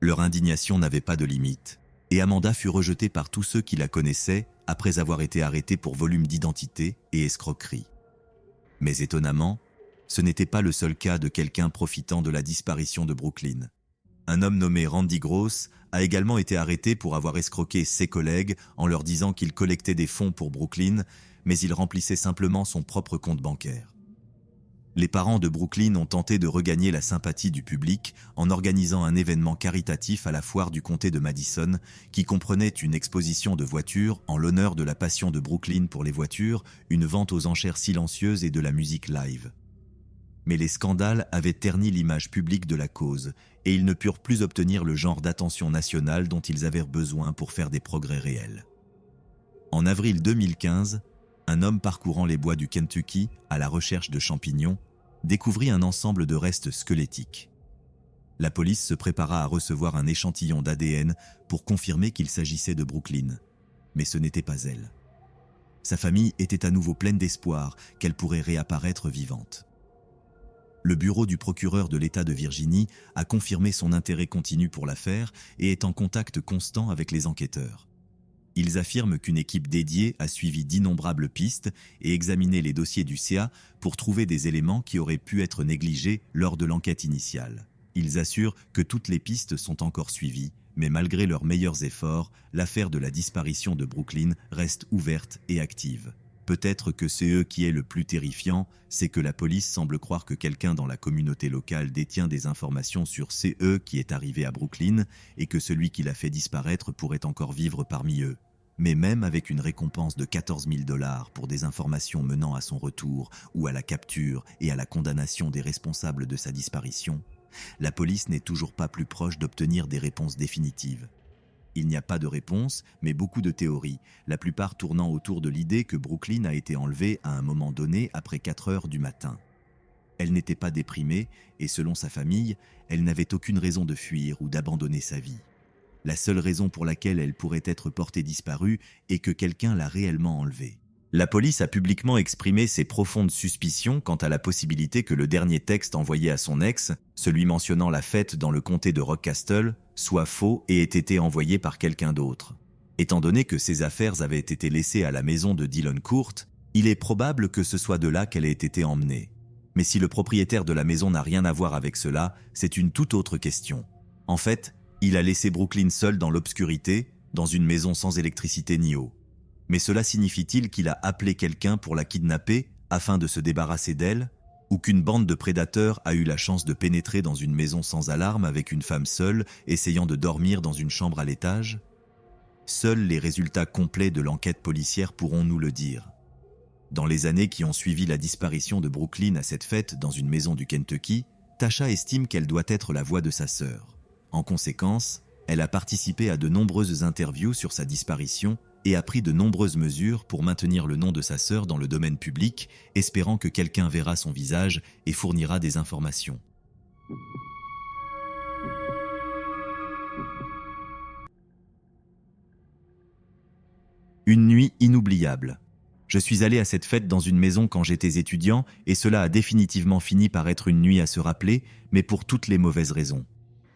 Leur indignation n'avait pas de limite, et Amanda fut rejetée par tous ceux qui la connaissaient après avoir été arrêtée pour volume d'identité et escroquerie. Mais étonnamment, ce n'était pas le seul cas de quelqu'un profitant de la disparition de Brooklyn. Un homme nommé Randy Gross a également été arrêté pour avoir escroqué ses collègues en leur disant qu'il collectait des fonds pour Brooklyn, mais il remplissait simplement son propre compte bancaire. Les parents de Brooklyn ont tenté de regagner la sympathie du public en organisant un événement caritatif à la foire du comté de Madison qui comprenait une exposition de voitures en l'honneur de la passion de Brooklyn pour les voitures, une vente aux enchères silencieuses et de la musique live. Mais les scandales avaient terni l'image publique de la cause et ils ne purent plus obtenir le genre d'attention nationale dont ils avaient besoin pour faire des progrès réels. En avril 2015, un homme parcourant les bois du Kentucky à la recherche de champignons découvrit un ensemble de restes squelettiques. La police se prépara à recevoir un échantillon d'ADN pour confirmer qu'il s'agissait de Brooklyn, mais ce n'était pas elle. Sa famille était à nouveau pleine d'espoir qu'elle pourrait réapparaître vivante. Le bureau du procureur de l'État de Virginie a confirmé son intérêt continu pour l'affaire et est en contact constant avec les enquêteurs. Ils affirment qu'une équipe dédiée a suivi d'innombrables pistes et examiné les dossiers du CA pour trouver des éléments qui auraient pu être négligés lors de l'enquête initiale. Ils assurent que toutes les pistes sont encore suivies, mais malgré leurs meilleurs efforts, l'affaire de la disparition de Brooklyn reste ouverte et active. Peut-être que c'est eux qui est le plus terrifiant, c'est que la police semble croire que quelqu'un dans la communauté locale détient des informations sur CE qui est arrivé à Brooklyn et que celui qui l'a fait disparaître pourrait encore vivre parmi eux. Mais même avec une récompense de $14 000 pour des informations menant à son retour ou à la capture et à la condamnation des responsables de sa disparition, la police n'est toujours pas plus proche d'obtenir des réponses définitives. Il n'y a pas de réponse, mais beaucoup de théories, la plupart tournant autour de l'idée que Brooklyn a été enlevée à un moment donné après 4 heures du matin. Elle n'était pas déprimée et selon sa famille, elle n'avait aucune raison de fuir ou d'abandonner sa vie. La seule raison pour laquelle elle pourrait être portée disparue est que quelqu'un l'a réellement enlevée. La police a publiquement exprimé ses profondes suspicions quant à la possibilité que le dernier texte envoyé à son ex, celui mentionnant la fête dans le comté de Rockcastle, soit faux et ait été envoyé par quelqu'un d'autre. Étant donné que ses affaires avaient été laissées à la maison de Dylan Court, il est probable que ce soit de là qu'elle ait été emmenée. Mais si le propriétaire de la maison n'a rien à voir avec cela, c'est une toute autre question. En fait, il a laissé Brooklyn seule dans l'obscurité, dans une maison sans électricité ni eau. Mais cela signifie-t-il qu'il a appelé quelqu'un pour la kidnapper afin de se débarrasser d'elle, ou qu'une bande de prédateurs a eu la chance de pénétrer dans une maison sans alarme avec une femme seule, essayant de dormir dans une chambre à l'étage? Seuls les résultats complets de l'enquête policière pourront nous le dire. Dans les années qui ont suivi la disparition de Brooklyn à cette fête dans une maison du Kentucky, Tasha estime qu'elle doit être la voix de sa sœur. En conséquence, elle a participé à de nombreuses interviews sur sa disparition et a pris de nombreuses mesures pour maintenir le nom de sa sœur dans le domaine public, espérant que quelqu'un verra son visage et fournira des informations. Une nuit inoubliable. Je suis allé à cette fête dans une maison quand j'étais étudiant et cela a définitivement fini par être une nuit à se rappeler, mais pour toutes les mauvaises raisons.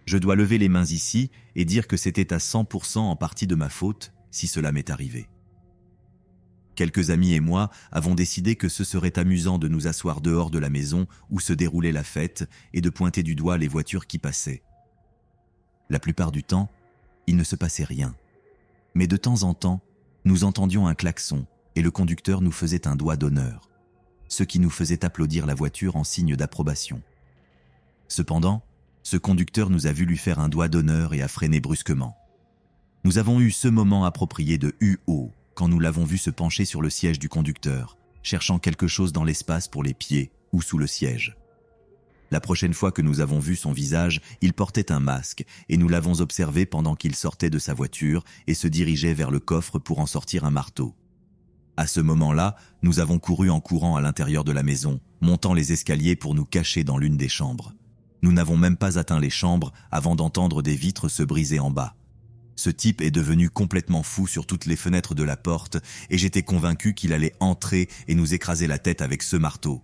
Je dois lever les mains ici et dire que c'était à 100% en partie de ma faute si cela m'est arrivé. Quelques amis et moi avons décidé que ce serait amusant de nous asseoir dehors de la maison où se déroulait la fête et de pointer du doigt les voitures qui passaient. La plupart du temps, il ne se passait rien. Mais de temps en temps, nous entendions un klaxon et le conducteur nous faisait un doigt d'honneur, ce qui nous faisait applaudir la voiture en signe d'approbation. Cependant, ce conducteur nous a vu lui faire un doigt d'honneur et a freiné brusquement. Nous avons eu ce moment approprié de UO quand nous l'avons vu se pencher sur le siège du conducteur, cherchant quelque chose dans l'espace pour les pieds ou sous le siège. La prochaine fois que nous avons vu son visage, il portait un masque et nous l'avons observé pendant qu'il sortait de sa voiture et se dirigeait vers le coffre pour en sortir un marteau. À ce moment-là, nous avons couru en courant à l'intérieur de la maison, montant les escaliers pour nous cacher dans l'une des chambres. Nous n'avons même pas atteint les chambres avant d'entendre des vitres se briser en bas. Ce type est devenu complètement fou sur toutes les fenêtres de la porte et j'étais convaincu qu'il allait entrer et nous écraser la tête avec ce marteau.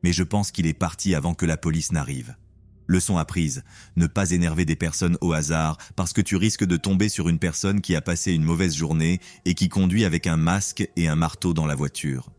Mais je pense qu'il est parti avant que la police n'arrive. Leçon apprise, ne pas énerver des personnes au hasard parce que tu risques de tomber sur une personne qui a passé une mauvaise journée et qui conduit avec un masque et un marteau dans la voiture.